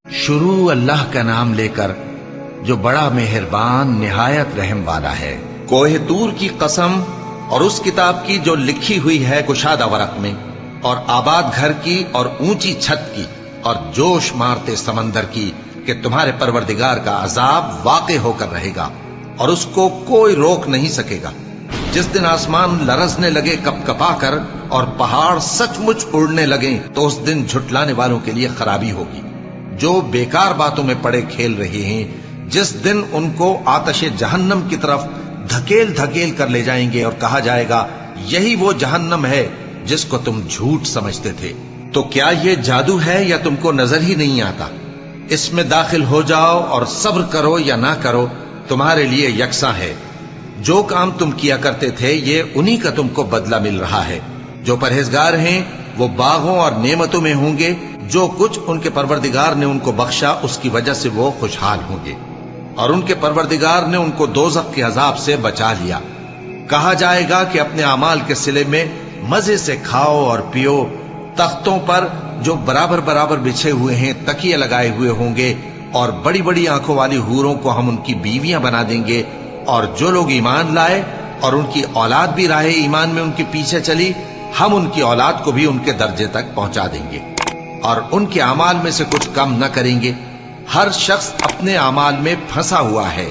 شروع اللہ کا نام لے کر جو بڑا مہربان نہایت رحم والا ہے۔ کوہ طور کی قسم اور اس کتاب کی جو لکھی ہوئی ہے کشادہ ورق میں، اور آباد گھر کی اور اونچی چھت کی، اور جوش مارتے سمندر کی کہ تمہارے پروردگار کا عذاب واقع ہو کر رہے گا اور اس کو کوئی روک نہیں سکے گا۔ جس دن آسمان لرزنے لگے کپ کپا کر اور پہاڑ سچ مچ اڑنے لگیں تو اس دن جھٹلانے والوں کے لیے خرابی ہوگی جو بیکار باتوں میں پڑے کھیل رہے ہیں۔ جس دن ان کو آتش جہنم کی طرف دھکیل دھکیل کر لے جائیں گے اور کہا جائے گا یہی وہ جہنم ہے جس کو تم جھوٹ سمجھتے تھے۔ تو کیا یہ جادو ہے یا تم کو نظر ہی نہیں آتا؟ اس میں داخل ہو جاؤ اور صبر کرو یا نہ کرو تمہارے لیے یکساں ہے۔ جو کام تم کیا کرتے تھے یہ انہی کا تم کو بدلہ مل رہا ہے۔ جو پرہیزگار ہیں وہ باغوں اور نعمتوں میں ہوں گے، جو کچھ ان کے پروردگار نے ان کو بخشا اس کی وجہ سے وہ خوشحال ہوں گے، اور ان کے پروردگار نے ان کو دوزخ کے عذاب سے بچا لیا۔ کہا جائے گا کہ اپنے اعمال کے صلے میں مزے سے کھاؤ اور پیو، تختوں پر جو برابر برابر بچھے ہوئے ہیں تکیے لگائے ہوئے ہوں گے، اور بڑی بڑی آنکھوں والی حوروں کو ہم ان کی بیویاں بنا دیں گے۔ اور جو لوگ ایمان لائے اور ان کی اولاد بھی راہ ایمان میں ان کے پیچھے چلی، ہم ان کی اولاد کو بھی ان کے درجے تک پہنچا دیں گے اور ان کے اعمال میں سے کچھ کم نہ کریں گے۔ ہر شخص اپنے اعمال میں پھنسا ہوا ہے۔